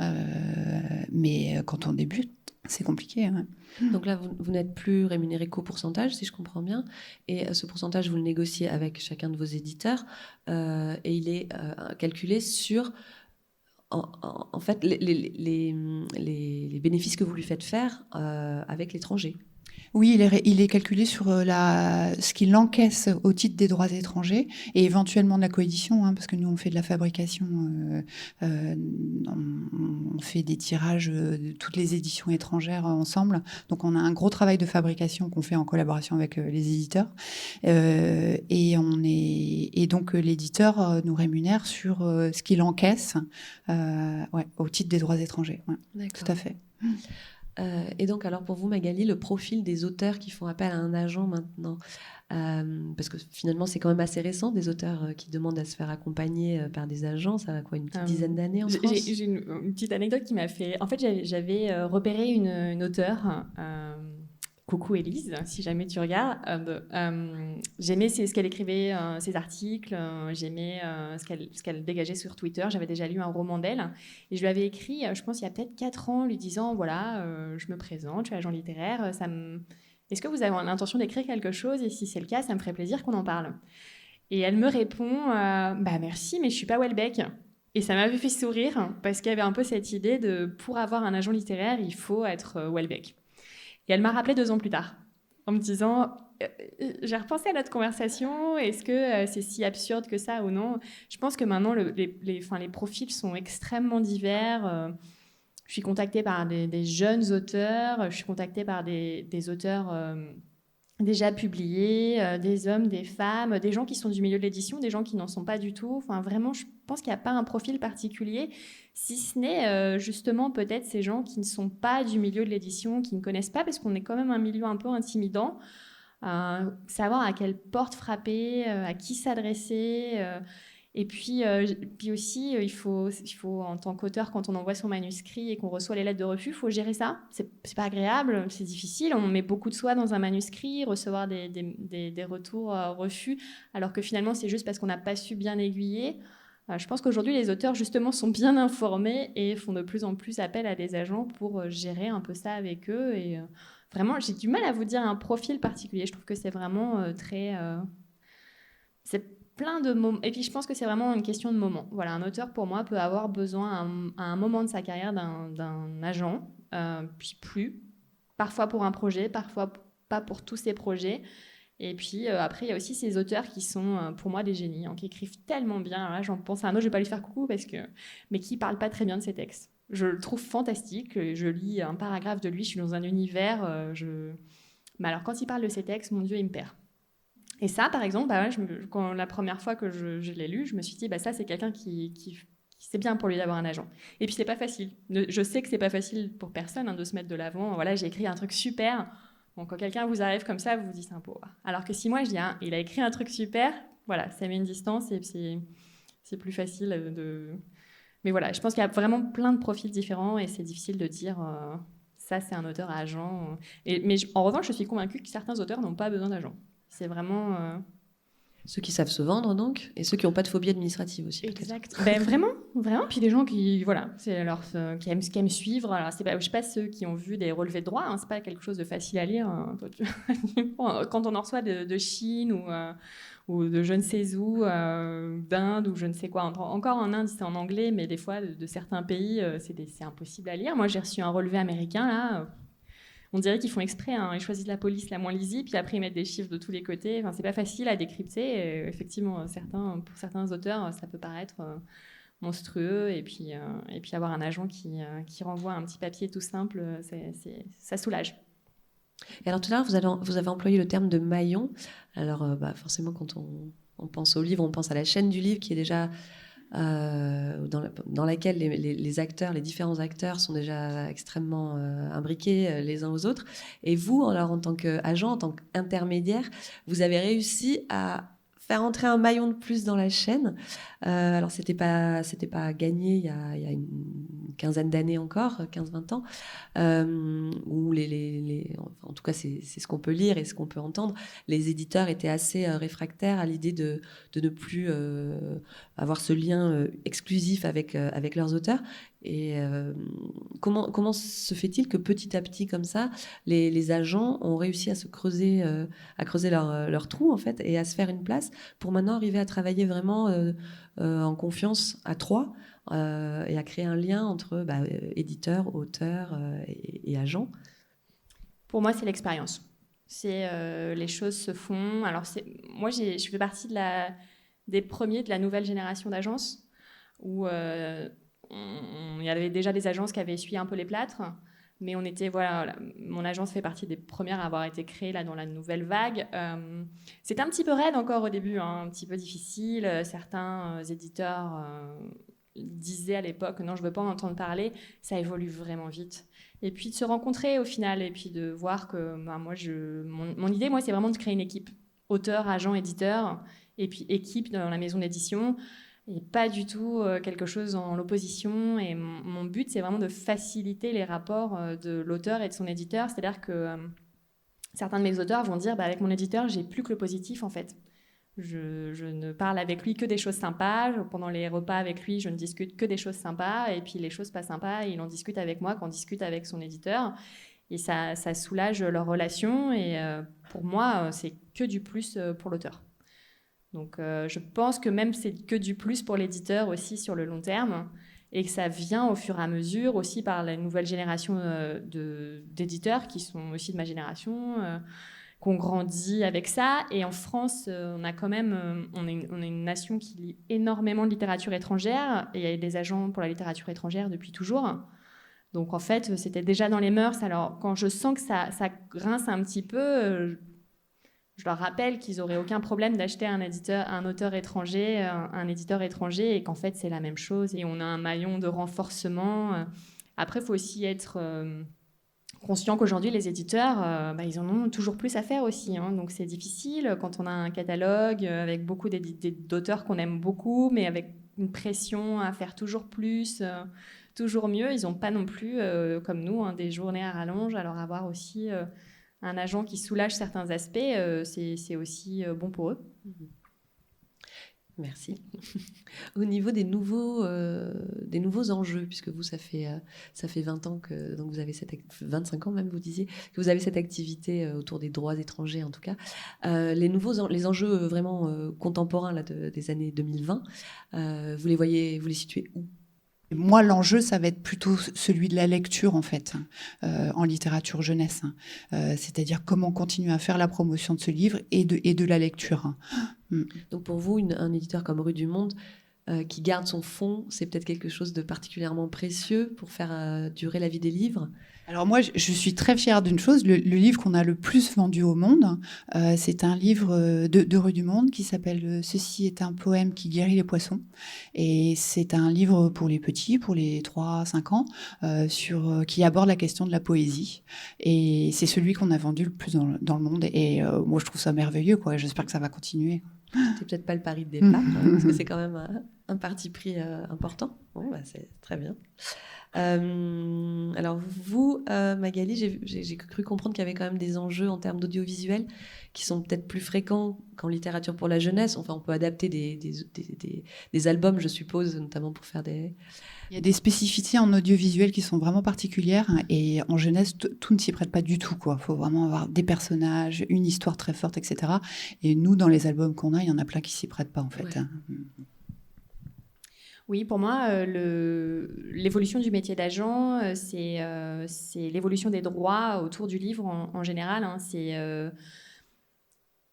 Mais quand on débute, c'est compliqué. Hein. Donc là, vous n'êtes plus rémunéré qu'au pourcentage, si je comprends bien. Et ce pourcentage, vous le négociez avec chacun de vos éditeurs. Et il est calculé sur, en fait, les bénéfices que vous lui faites faire avec l'étranger. Oui, il est calculé sur ce qu'il encaisse au titre des droits étrangers et éventuellement de la coédition, hein, parce que nous, on fait de la fabrication, on fait des tirages de toutes les éditions étrangères ensemble. Donc, on a un gros travail de fabrication qu'on fait en collaboration avec les éditeurs. Et donc, l'éditeur nous rémunère sur ce qu'il encaisse au titre des droits étrangers. Ouais, tout à fait. Et donc, alors pour vous, Magali, le profil des auteurs qui font appel à un agent maintenant, parce que finalement, c'est quand même assez récent, des auteurs qui demandent à se faire accompagner par des agents, ça a quoi, une petite dizaine d'années en France ? J'ai une petite anecdote qui m'a fait... En fait, j'avais repéré une auteure... Coucou Élise, si jamais tu regardes. J'aimais ce qu'elle écrivait, ses articles, j'aimais ce qu'elle dégageait sur Twitter. J'avais déjà lu un roman d'elle et je lui avais écrit, je pense il y a peut-être 4 ans, lui disant voilà, je me présente, je suis agent littéraire, est-ce que vous avez l'intention d'écrire quelque chose ? Et si c'est le cas, ça me ferait plaisir qu'on en parle. Et elle me répond bah merci, mais je suis pas Houellebecq. Et ça m'avait fait sourire parce qu'il y avait un peu cette idée de pour avoir un agent littéraire, il faut être Houellebecq. Et elle m'a rappelé 2 ans plus tard, en me disant j'ai repensé à notre conversation, est-ce que c'est si absurde que ça ou non ? Je pense que maintenant, les profils sont extrêmement divers. Je suis contactée par des jeunes auteurs, je suis contactée par des auteurs déjà publiés, des hommes, des femmes, des gens qui sont du milieu de l'édition, des gens qui n'en sont pas du tout. Enfin, vraiment, je pense qu'il n'y a pas un profil particulier, si ce n'est justement peut-être ces gens qui ne sont pas du milieu de l'édition, qui ne connaissent pas, parce qu'on est quand même un milieu un peu intimidant. Savoir à quelle porte frapper, à qui s'adresser. Et puis aussi, il faut, en tant qu'auteur, quand on envoie son manuscrit et qu'on reçoit les lettres de refus, il faut gérer ça. C'est pas agréable, c'est difficile. On met beaucoup de soi dans un manuscrit, recevoir des retours refus, alors que finalement, c'est juste parce qu'on n'a pas su bien aiguiller. Je pense qu'aujourd'hui, les auteurs, justement, sont bien informés et font de plus en plus appel à des agents pour gérer un peu ça avec eux. Et vraiment, j'ai du mal à vous dire un profil particulier. Je trouve que c'est vraiment très... c'est plein de moments. Et puis, je pense que c'est vraiment une question de moment. Voilà, un auteur, pour moi, peut avoir besoin à un moment de sa carrière d'un agent, puis plus. Parfois pour un projet, parfois pas pour tous ses projets. Et puis après, il y a aussi ces auteurs qui sont pour moi des génies, qui écrivent tellement bien. Alors là, j'en pense à un autre, je ne vais pas lui faire coucou, mais qui ne parle pas très bien de ses textes. Je le trouve fantastique. Je lis un paragraphe de lui, je suis dans un univers. Mais alors, quand il parle de ses textes, mon Dieu, il me perd. Et ça, par exemple, quand la première fois que je l'ai lu, je me suis dit, ça, c'est quelqu'un qui c'est bien pour lui d'avoir un agent. Et puis, c'est pas facile. Je sais que c'est pas facile pour personne de se mettre de l'avant. Voilà, j'ai écrit un truc super. Bon, quand quelqu'un vous arrive comme ça, vous vous dites c'est un pauvre. Alors que si moi je dis il a écrit un truc super, voilà, ça met une distance et c'est plus facile de. Mais voilà, je pense qu'il y a vraiment plein de profils différents et c'est difficile de dire ça c'est un auteur à agent. Mais en revanche, je suis convaincue que certains auteurs n'ont pas besoin d'agent. C'est vraiment. Ceux qui savent se vendre, donc, et ceux qui n'ont pas de phobie administrative aussi. Exact. Vraiment. Puis des gens qui, qui aiment suivre. Alors, je ne sais pas ceux qui ont vu des relevés de droit, c'est pas quelque chose de facile à lire. Quand on en reçoit de Chine ou de je ne sais où, d'Inde ou je ne sais quoi. Encore en Inde, c'est en anglais, mais des fois, de certains pays, c'est impossible à lire. Moi, j'ai reçu un relevé américain, là. On dirait qu'ils font exprès, ils choisissent la police la moins lisible, puis après ils mettent des chiffres de tous les côtés. Enfin, c'est pas facile à décrypter. Et effectivement, pour certains auteurs, ça peut paraître monstrueux. Et puis avoir un agent qui renvoie un petit papier tout simple, ça soulage. Et alors tout à l'heure, vous avez employé le terme de maillon. Alors forcément, quand on pense au livre, on pense à la chaîne du livre qui est déjà... dans laquelle les acteurs, les différents acteurs sont déjà extrêmement imbriqués les uns aux autres. Et vous, alors, en tant qu'agent, en tant qu'intermédiaire, vous avez réussi à faire entrer un maillon de plus dans la chaîne. Alors, c'était pas gagné il y a une quinzaine d'années encore, 15-20 ans, où en tout cas, c'est ce qu'on peut lire et ce qu'on peut entendre. Les éditeurs étaient assez réfractaires à l'idée de ne plus avoir ce lien exclusif avec leurs auteurs. Et comment se fait-il que petit à petit, comme ça, les agents ont réussi à creuser leur trou, en fait, et à se faire une place pour maintenant arriver à travailler vraiment en confiance à trois et à créer un lien entre éditeur, auteur et agent? Pour moi, c'est l'expérience. Les choses se font. Alors, moi, je fais partie des premiers de la nouvelle génération d'agences où il y avait déjà des agences qui avaient essuyé un peu les plâtres, mais mon agence fait partie des premières à avoir été créée là dans la nouvelle vague. C'était un petit peu raide encore au début, un petit peu difficile. Certains éditeurs disaient à l'époque non, je veux pas en entendre parler. Ça évolue vraiment vite. Et puis de se rencontrer au final et puis de voir que mon idée, moi, c'est vraiment de créer une équipe, auteur, agent, éditeur, et puis équipe dans la maison d'édition. Et pas du tout quelque chose en l'opposition. Et mon but, c'est vraiment de faciliter les rapports de l'auteur et de son éditeur. C'est-à-dire que certains de mes auteurs vont dire avec mon éditeur, j'ai plus que le positif, en fait. Je ne parle avec lui que des choses sympas. Pendant les repas avec lui, je ne discute que des choses sympas. Et puis les choses pas sympas, il en discute avec moi quand on discute avec son éditeur. Et ça soulage leur relation. Et pour moi, c'est que du plus pour l'auteur. Donc je pense que même c'est que du plus pour l'éditeur aussi sur le long terme et que ça vient au fur et à mesure aussi par la nouvelle génération d'éditeurs qui sont aussi de ma génération, qu'on grandit avec ça. Et en France, on est une nation qui lit énormément de littérature étrangère et il y a des agents pour la littérature étrangère depuis toujours. Donc en fait, c'était déjà dans les mœurs. Alors quand je sens que ça grince un petit peu... je leur rappelle qu'ils n'auraient aucun problème d'acheter un auteur étranger, un éditeur étranger, et qu'en fait, c'est la même chose. Et on a un maillon de renforcement. Après, il faut aussi être conscient qu'aujourd'hui, les éditeurs, ils en ont toujours plus à faire aussi. Hein. Donc, c'est difficile quand on a un catalogue avec beaucoup d'auteurs qu'on aime beaucoup, mais avec une pression à faire toujours plus, toujours mieux. Ils n'ont pas non plus, comme nous, hein, des journées à rallonge. Alors, avoir aussi un agent qui soulage certains aspects, c'est aussi bon pour eux. Merci. Au niveau des nouveaux enjeux, puisque vous, ça fait 20 ans que donc vous avez 25 ans même, vous disiez, que vous avez cette activité autour des droits étrangers, en tout cas. Les enjeux vraiment contemporains là, des années 2020, vous les situez où ? Moi, l'enjeu, ça va être plutôt celui de la lecture, en fait, en littérature jeunesse. C'est-à-dire comment continuer à faire la promotion de ce livre et de la lecture. Donc pour vous, un éditeur comme Rue du Monde, qui garde son fond, c'est peut-être quelque chose de particulièrement précieux pour faire durer la vie des livres. Alors moi, je suis très fière d'une chose. Le livre qu'on a le plus vendu au monde, c'est un livre de Rue du Monde qui s'appelle « Ceci est un poème qui guérit les poissons ». Et c'est un livre pour les petits, pour les 3-5 ans, qui aborde la question de la poésie. Et c'est celui qu'on a vendu le plus dans le monde. Et moi, je trouve ça merveilleux, quoi. J'espère que ça va continuer. C'était peut-être pas le pari de départ, parce que c'est quand même un parti pris important. Bon, c'est très bien. Alors vous, Magali, j'ai cru comprendre qu'il y avait quand même des enjeux en termes d'audiovisuel qui sont peut-être plus fréquents qu'en littérature pour la jeunesse. Enfin, on peut adapter des albums, je suppose, notamment pour faire des... Il y a des spécificités en audiovisuel qui sont vraiment particulières, hein, et en jeunesse, tout ne s'y prête pas du tout, quoi. Faut vraiment avoir des personnages, une histoire très forte, etc. Et nous, dans les albums qu'on a, il y en a plein qui s'y prêtent pas, en fait. Ouais. Hein. Oui, pour moi, l'évolution du métier d'agent, c'est l'évolution des droits autour du livre en général. Hein. C'est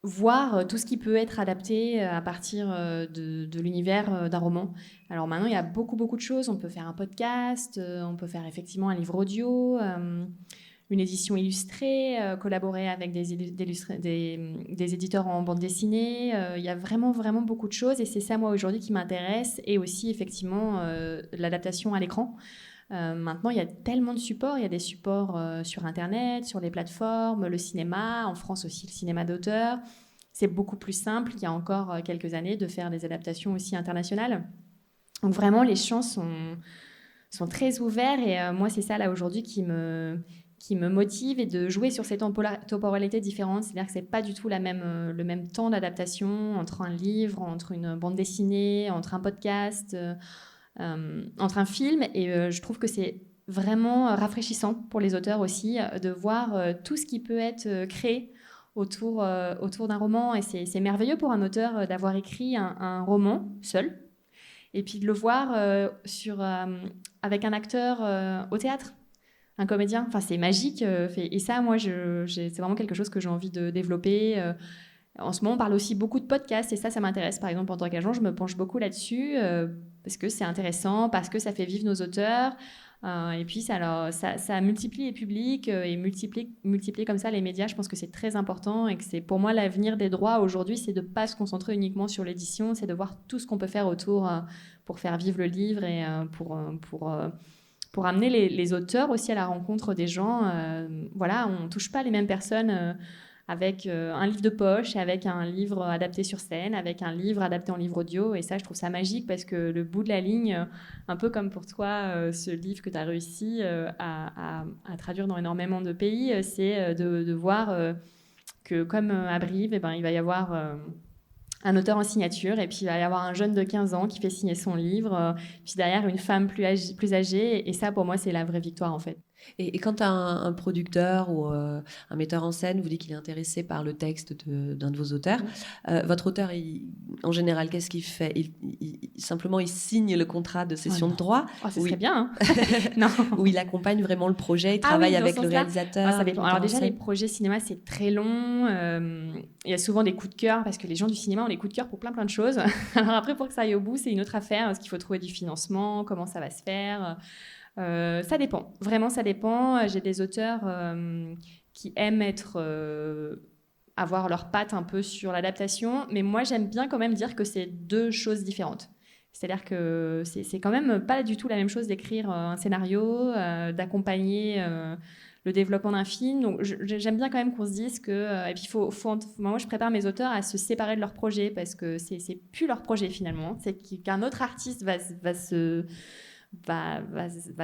voir tout ce qui peut être adapté à partir de l'univers d'un roman. Alors maintenant, il y a beaucoup de choses. On peut faire un podcast, on peut faire effectivement un livre audio, une édition illustrée, collaborer avec des éditeurs en bande dessinée. Il y a vraiment beaucoup de choses, et c'est ça, moi, aujourd'hui, qui m'intéresse, et aussi, effectivement, l'adaptation à l'écran. Maintenant, il y a tellement de supports. Il y a des supports sur Internet, sur les plateformes, le cinéma, en France aussi, le cinéma d'auteur. C'est beaucoup plus simple qu'il y a encore quelques années de faire des adaptations aussi internationales. Donc vraiment, les champs sont très ouverts, et moi, c'est ça, là, aujourd'hui, qui me motive, et de jouer sur ces temporalités différentes. C'est-à-dire que c'est pas du tout le même temps d'adaptation entre un livre, entre une bande dessinée, entre un podcast, entre un film. Et je trouve que c'est vraiment rafraîchissant pour les auteurs aussi de voir tout ce qui peut être créé autour d'un roman. Et c'est merveilleux pour un auteur d'avoir écrit un roman seul, et puis de le voir avec un acteur au théâtre, un comédien. Enfin, c'est magique. Et ça, moi, c'est vraiment quelque chose que j'ai envie de développer. En ce moment, on parle aussi beaucoup de podcasts, et ça m'intéresse. Par exemple, en tant qu'agent, je me penche beaucoup là-dessus parce que c'est intéressant, parce que ça fait vivre nos auteurs. Et puis, ça multiplie les publics et multiplier comme ça les médias. Je pense que c'est très important, et que c'est pour moi l'avenir des droits aujourd'hui, c'est de ne pas se concentrer uniquement sur l'édition, c'est de voir tout ce qu'on peut faire autour pour faire vivre le livre, et pour amener les auteurs aussi à la rencontre des gens. Voilà, on ne touche pas les mêmes personnes avec un livre de poche, avec un livre adapté sur scène, avec un livre adapté en livre audio. Et ça, je trouve ça magique, parce que le bout de la ligne, un peu comme pour toi, ce livre que tu as réussi à traduire dans énormément de pays, c'est de voir que, comme à Brive, il va y avoir un auteur en signature, et puis il va y avoir un jeune de 15 ans qui fait signer son livre, puis derrière une femme plus âgée, et ça, pour moi, c'est la vraie victoire, en fait. Et quand un producteur ou un metteur en scène vous dit qu'il est intéressé par le texte d'un de vos auteurs, votre auteur, en général, qu'est-ce qu'il fait ? Simplement, il signe le contrat de cession de droit. Ça serait bien, hein. Non. Où il accompagne vraiment le projet, il travaille avec le réalisateur. Ça dépend. Alors déjà, les projets cinéma, c'est très long. Il y a souvent des coups de cœur, parce que les gens du cinéma ont des coups de cœur pour plein de choses. Alors après, pour que ça aille au bout, c'est une autre affaire, parce qu'il faut trouver du financement, comment ça va se faire. Ça dépend, vraiment ça dépend. J'ai des auteurs qui aiment être avoir leur patte un peu sur l'adaptation, mais moi j'aime bien quand même dire que c'est deux choses différentes. C'est-à-dire que c'est quand même pas du tout la même chose d'écrire un scénario, d'accompagner le développement d'un film. Donc j'aime bien quand même qu'on se dise que... et puis moi je prépare mes auteurs à se séparer de leur projet, parce que c'est plus leur projet finalement. C'est qu'un autre artiste va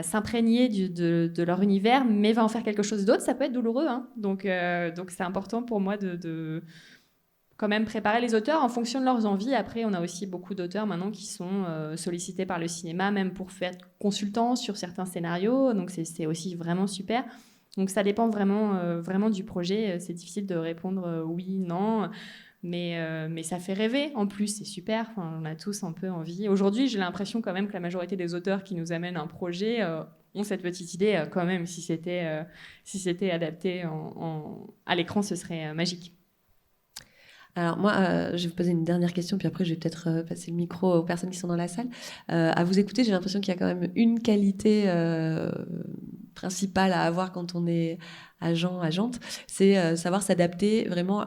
s'imprégner de leur univers, mais va en faire quelque chose d'autre. Ça peut être douloureux, hein. Donc c'est important pour moi de quand même préparer les auteurs en fonction de leurs envies. Après, on a aussi beaucoup d'auteurs maintenant qui sont sollicités par le cinéma, même pour faire consultants sur certains scénarios. Donc c'est aussi vraiment super. Donc ça dépend vraiment du projet. C'est difficile de répondre oui, non. Mais ça fait rêver en plus, c'est super. Enfin, on a tous un peu envie. Aujourd'hui, j'ai l'impression quand même que la majorité des auteurs qui nous amènent un projet ont cette petite idée quand même. Si c'était adapté à l'écran, ce serait magique. Alors moi, je vais vous poser une dernière question, puis après je vais peut-être passer le micro aux personnes qui sont dans la salle. À vous écouter, j'ai l'impression qu'il y a quand même une qualité principale à avoir quand on est agente, c'est savoir s'adapter vraiment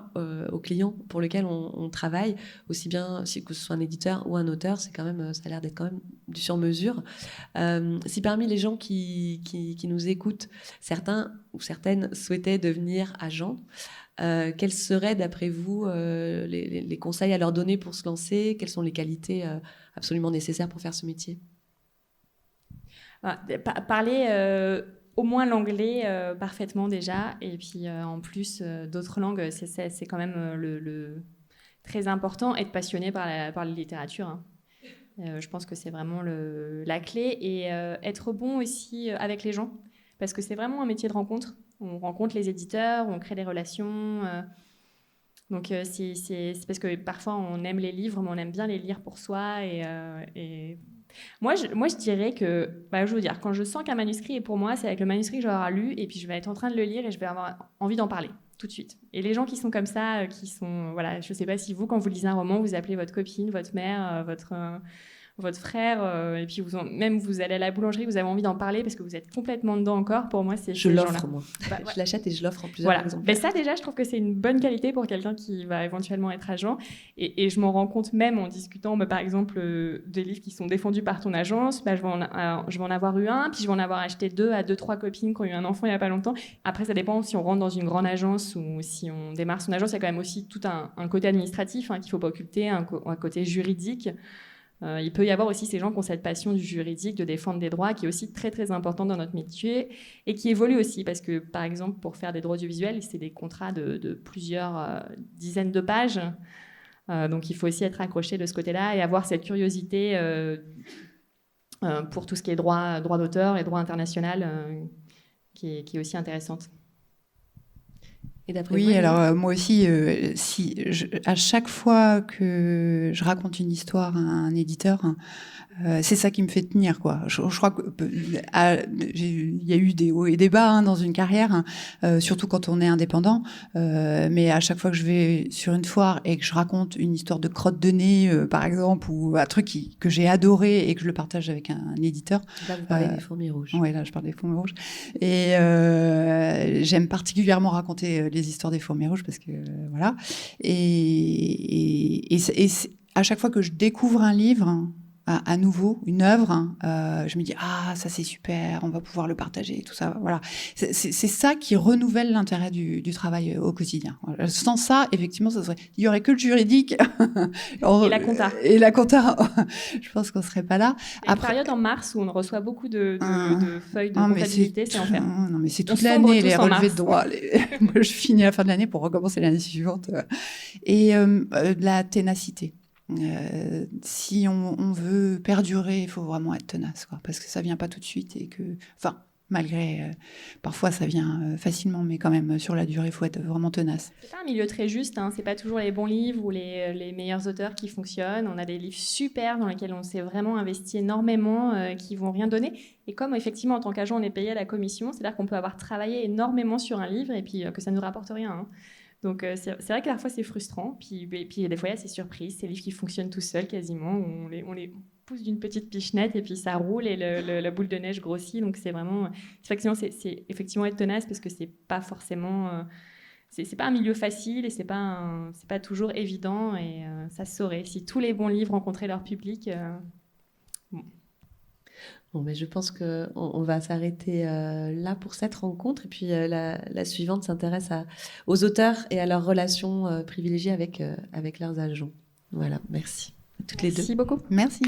au client pour lequel on travaille, aussi bien que ce soit un éditeur ou un auteur. C'est quand même, ça a l'air d'être quand même du sur-mesure. Si parmi les gens qui nous écoutent, certains ou certaines souhaitaient devenir agent, quels seraient, d'après vous, les conseils à leur donner pour se lancer? Quelles sont les qualités absolument nécessaires pour faire ce métier? Parler au moins l'anglais parfaitement déjà, et puis en plus d'autres langues, c'est quand même le très important. Être passionné par la littérature, hein. Je pense que c'est vraiment la clé, et être bon aussi avec les gens, parce que c'est vraiment un métier de rencontre. On rencontre les éditeurs, on crée des relations. Donc c'est parce que parfois on aime les livres, mais on aime bien les lire pour soi. Et moi, je dirais que, je veux dire, quand je sens qu'un manuscrit est pour moi, c'est avec le manuscrit que je vais avoir lu, et puis je vais être en train de le lire et je vais avoir envie d'en parler tout de suite. Et les gens qui sont comme ça, voilà, je sais pas si vous, quand vous lisez un roman, vous appelez votre copine, votre mère, votre frère, et puis même vous allez à la boulangerie, vous avez envie d'en parler parce que vous êtes complètement dedans encore. Pour moi, c'est Je ces l'offre, gens-là. moi. Ouais. Je l'achète et je l'offre en plusieurs exemplaires. Mais ça, déjà, je trouve que c'est une bonne qualité pour quelqu'un qui va éventuellement être agent. Et je m'en rends compte même en discutant, par exemple, des livres qui sont défendus par ton agence. Je vais en avoir eu un, puis je vais en avoir acheté 2 à 2-3 copines qui ont eu un enfant il n'y a pas longtemps. Après, ça dépend si on rentre dans une grande agence ou si on démarre son agence. Il y a quand même aussi tout un côté administratif qu'il ne faut pas occulter, un côté juridique. Il peut y avoir aussi ces gens qui ont cette passion du juridique, de défendre des droits, qui est aussi très très important dans notre métier et qui évolue aussi, parce que par exemple pour faire des droits audiovisuels, c'est des contrats de plusieurs dizaines de pages, donc il faut aussi être accroché de ce côté-là et avoir cette curiosité pour tout ce qui est droit d'auteur et droit international qui est aussi intéressante. Et d'après oui, vous, alors moi aussi, à chaque fois que je raconte une histoire à un éditeur, c'est ça qui me fait tenir, quoi. Je crois que il y a eu des hauts et des bas dans une carrière, surtout quand on est indépendant. Mais à chaque fois que je vais sur une foire et que je raconte une histoire de crotte de nez, par exemple, ou un truc que j'ai adoré et que je le partage avec un éditeur. Là, vous parlez des fourmis rouges. Oui, là, je parle des fourmis rouges. Et j'aime particulièrement raconter les histoires des fourmis rouges parce que voilà. Et à chaque fois que je découvre un livre, à nouveau une œuvre, je me dis ça c'est super, on va pouvoir le partager, tout ça, voilà. C'est ça qui renouvelle l'intérêt du travail au quotidien. Sans ça, effectivement, il y aurait que le juridique et la compta. Et la compta, je pense qu'on serait pas là. Après, période en mars où on reçoit beaucoup de feuilles de comptabilité, c'est enfer. Non, mais c'est toute l'année les relevés de droit. Moi, je finis à la fin de l'année pour recommencer l'année suivante. Et de la ténacité. Si on veut perdurer, il faut vraiment être tenace, quoi, parce que ça vient pas tout de suite et que, enfin, malgré parfois ça vient facilement, mais quand même sur la durée, il faut être vraiment tenace. C'est pas un milieu très juste, c'est pas toujours les bons livres ou les meilleurs auteurs qui fonctionnent. On a des livres super dans lesquels on s'est vraiment investi énormément, qui vont rien donner. Et comme effectivement en tant qu'agent on est payé à la commission, c'est-à-dire qu'on peut avoir travaillé énormément sur un livre et puis que ça nous rapporte rien. Donc c'est vrai que parfois c'est frustrant, puis des fois il y a ces surprises, ces livres qui fonctionnent tout seuls quasiment, où on les pousse d'une petite pichenette et puis ça roule et la boule de neige grossit. Donc c'est effectivement être tenace parce que c'est pas forcément c'est pas un milieu facile et c'est pas toujours évident, et ça se saurait. Si tous les bons livres rencontraient leur public... Bon, mais je pense qu'on va s'arrêter là pour cette rencontre. Et puis la suivante s'intéresse aux auteurs et à leurs relations privilégiées avec leurs agents. Voilà, merci. Toutes les deux. Merci beaucoup. Merci.